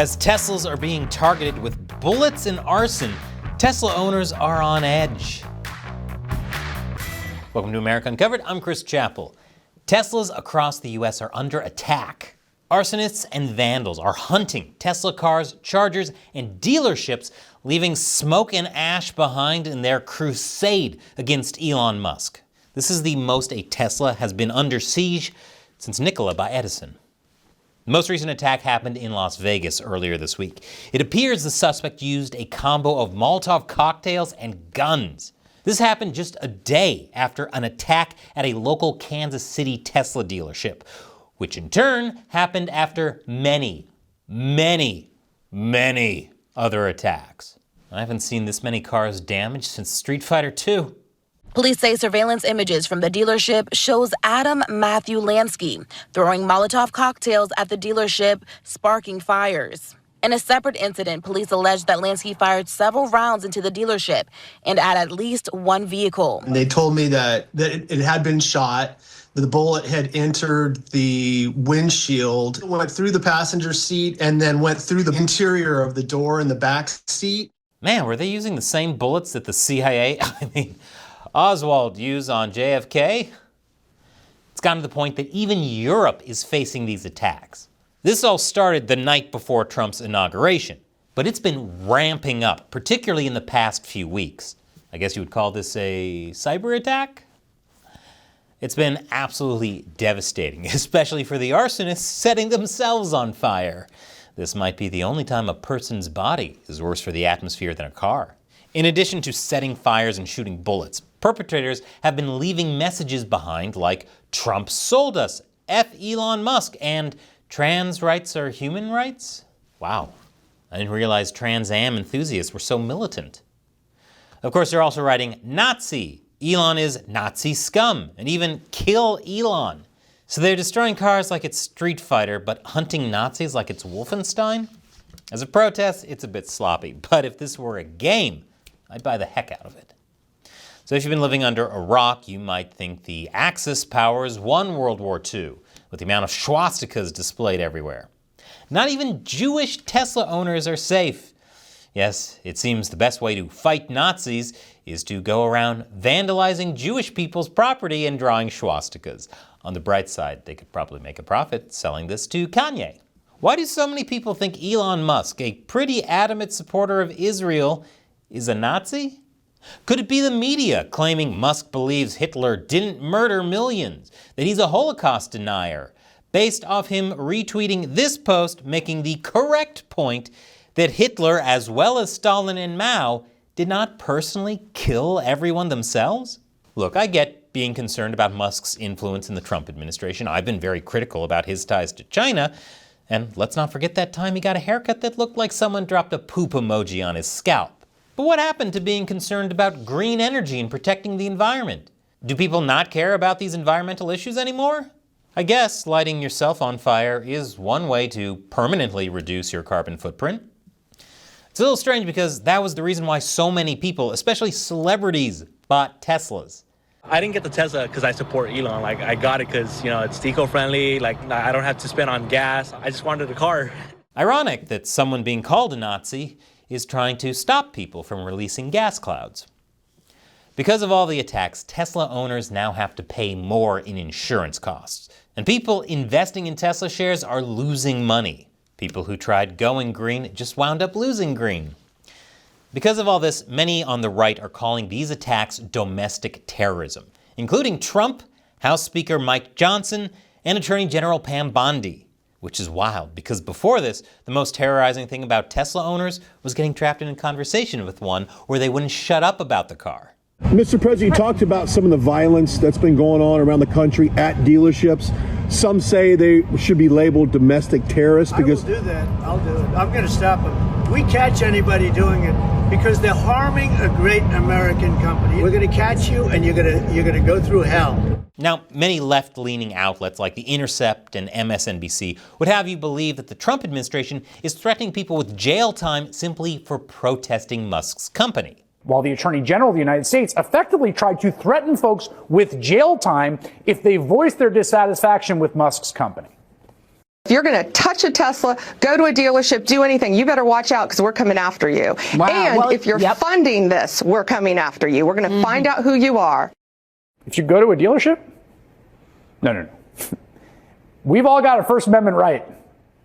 As Teslas are being targeted with bullets and arson, Tesla owners are on edge. Welcome to America Uncovered. I'm Chris Chappell. Teslas across the U.S. are under attack. Arsonists and vandals are hunting Tesla cars, chargers, and dealerships, leaving smoke and ash behind in their crusade against Elon Musk. This is the most a Tesla has been under siege since Nikola by Edison. The most recent attack happened in Las Vegas earlier this week. It appears the suspect used a combo of Molotov cocktails and guns. This happened just a day after an attack at a local Kansas City Tesla dealership, which in turn happened after many other attacks. I haven't seen this many cars damaged since Street Fighter II. Police say surveillance images from the dealership shows Adam Matthew Lansky throwing Molotov cocktails at the dealership, sparking fires. In a separate incident, police alleged that Lansky fired several rounds into the dealership and at least one vehicle. They told me that it had been shot. The bullet had entered the windshield, went through the passenger seat, and then went through the interior of the door in the back seat. Man, were they using the same bullets that the CIA, Oswald used on JFK? It's gotten to the point that even Europe is facing these attacks. This all started the night before Trump's inauguration, but it's been ramping up, particularly in the past few weeks. I guess you would call this a cyber attack? It's been absolutely devastating, especially for the arsonists setting themselves on fire. This might be the only time a person's body is worse for the atmosphere than a car. In addition to setting fires and shooting bullets, perpetrators have been leaving messages behind like, "Trump sold us, F Elon Musk," and "Trans rights are human rights?" Wow, I didn't realize Trans Am enthusiasts were so militant. Of course, they're also writing Nazi, Elon is Nazi scum, and even kill Elon. So they're destroying cars like it's Street Fighter, but hunting Nazis like it's Wolfenstein? As a protest, it's a bit sloppy, but if this were a game, I'd buy the heck out of it. So if you've been living under a rock, you might think the Axis powers won World War II, with the amount of swastikas displayed everywhere. Not even Jewish Tesla owners are safe. Yes, it seems the best way to fight Nazis is to go around vandalizing Jewish people's property and drawing swastikas. On the bright side, they could probably make a profit selling this to Kanye. Why do so many people think Elon Musk, a pretty adamant supporter of Israel, is a Nazi? Could it be the media claiming Musk believes Hitler didn't murder millions, that he's a Holocaust denier, based off him retweeting this post making the correct point that Hitler, as well as Stalin and Mao, did not personally kill everyone themselves? Look, I get being concerned about Musk's influence in the Trump administration. I've been very critical about his ties to China. And let's not forget that time he got a haircut that looked like someone dropped a poop emoji on his scalp. But what happened to being concerned about green energy and protecting the environment? Do people not care about these environmental issues anymore? I guess lighting yourself on fire is one way to permanently reduce your carbon footprint. It's a little strange because that was the reason why so many people, especially celebrities, bought Teslas. I didn't get the Tesla because I support Elon. I got it because, it's eco-friendly. I don't have to spend on gas. I just wanted a car. Ironic that someone being called a Nazi is trying to stop people from releasing gas clouds. Because of all the attacks, Tesla owners now have to pay more in insurance costs. And people investing in Tesla shares are losing money. People who tried going green just wound up losing green. Because of all this, many on the right are calling these attacks domestic terrorism, including Trump, House Speaker Mike Johnson, and Attorney General Pam Bondi. Which is wild, because before this, the most terrorizing thing about Tesla owners was getting trapped in a conversation with one where they wouldn't shut up about the car. Mr. President, you talked about some of the violence that's been going on around the country at dealerships. Some say they should be labeled domestic terrorists because... I will do that. I'll do it. I'm going to stop them. We catch anybody doing it because they're harming a great American company. We're going to catch you and you're going to go through hell. Now, many left-leaning outlets like The Intercept and MSNBC would have you believe that the Trump administration is threatening people with jail time simply for protesting Musk's company. While the Attorney General of the United States effectively tried to threaten folks with jail time if they voiced their dissatisfaction with Musk's company. If you're going to touch a Tesla, go to a dealership, do anything, you better watch out because we're coming after you. Wow. And Well, if you're funding this, we're coming after you. We're going to find out who you are. If you go to a dealership? No. We've all got a First Amendment right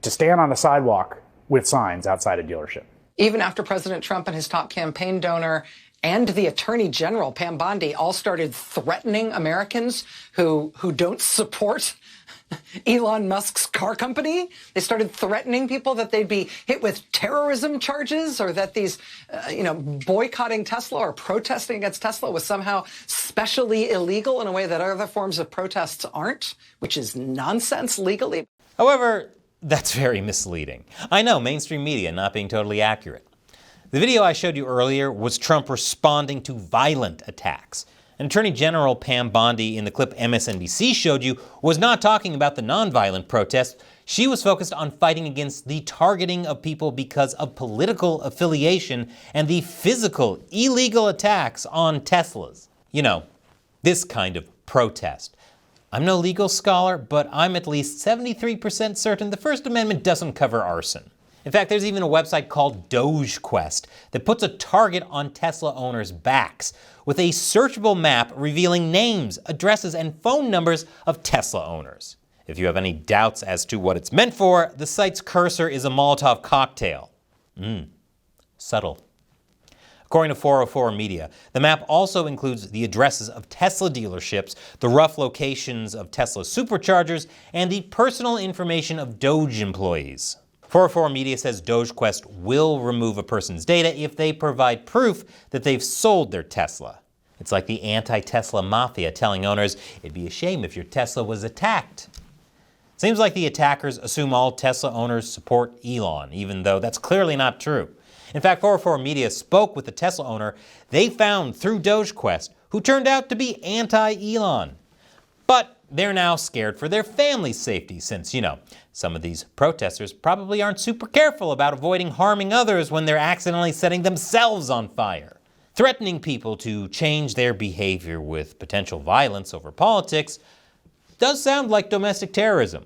to stand on a sidewalk with signs outside a dealership. Even after President Trump and his top campaign donor and the Attorney General, Pam Bondi, all started threatening Americans who don't support Elon Musk's car company. They started threatening people that they'd be hit with terrorism charges, or that these, boycotting Tesla or protesting against Tesla was somehow specially illegal in a way that other forms of protests aren't, which is nonsense legally. However, that's very misleading. I know, mainstream media not being totally accurate. The video I showed you earlier was Trump responding to violent attacks. And Attorney General Pam Bondi in the clip MSNBC showed you was not talking about the nonviolent protests. She was focused on fighting against the targeting of people because of political affiliation and the physical, illegal attacks on Teslas. You know, this kind of protest. I'm no legal scholar, but I'm at least 73% certain the First Amendment doesn't cover arson. In fact, there's even a website called DogeQuest that puts a target on Tesla owners' backs with a searchable map revealing names, addresses, and phone numbers of Tesla owners. If you have any doubts as to what it's meant for, the site's cursor is a Molotov cocktail. Subtle. According to 404 Media, the map also includes the addresses of Tesla dealerships, the rough locations of Tesla superchargers, and the personal information of Doge employees. 404 Media says DogeQuest will remove a person's data if they provide proof that they've sold their Tesla. It's like the anti-Tesla mafia telling owners it'd be a shame if your Tesla was attacked. Seems like the attackers assume all Tesla owners support Elon, even though that's clearly not true. In fact, 404 Media spoke with the Tesla owner they found through DogeQuest, who turned out to be anti-Elon. But they're now scared for their family's safety since, some of these protesters probably aren't super careful about avoiding harming others when they're accidentally setting themselves on fire. Threatening people to change their behavior with potential violence over politics does sound like domestic terrorism.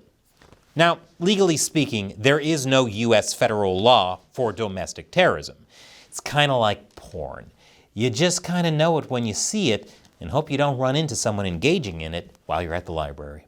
Now, legally speaking, there is no U.S. federal law for domestic terrorism. It's kind of like porn. You just kind of know it when you see it and hope you don't run into someone engaging in it while you're at the library.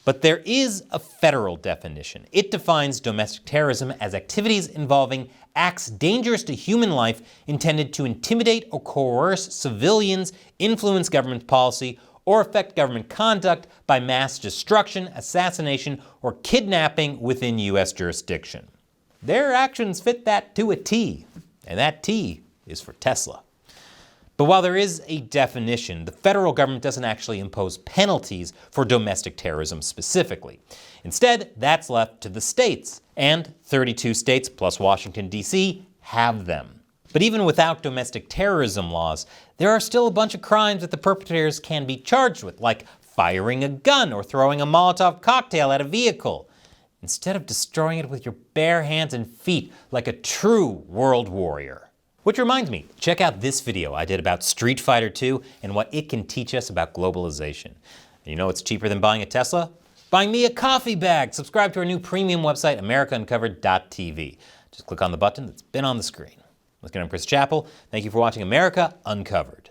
But there is a federal definition. It defines domestic terrorism as activities involving acts dangerous to human life intended to intimidate or coerce civilians, influence government policy, or affect government conduct by mass destruction, assassination, or kidnapping within U.S. jurisdiction. Their actions fit that to a T, and that T is for Tesla. But while there is a definition, the federal government doesn't actually impose penalties for domestic terrorism specifically. Instead, that's left to the states, and 32 states plus Washington, D.C. have them. But even without domestic terrorism laws, there are still a bunch of crimes that the perpetrators can be charged with, like firing a gun or throwing a Molotov cocktail at a vehicle, instead of destroying it with your bare hands and feet like a true world warrior. Which reminds me, check out this video I did about Street Fighter 2 and what it can teach us about globalization. And you know what's cheaper than buying a Tesla? Buying me a coffee bag. Subscribe to our new premium website, AmericaUncovered.tv. Just click on the button that's been on the screen. Once again, I'm Chris Chappell. Thank you for watching America Uncovered.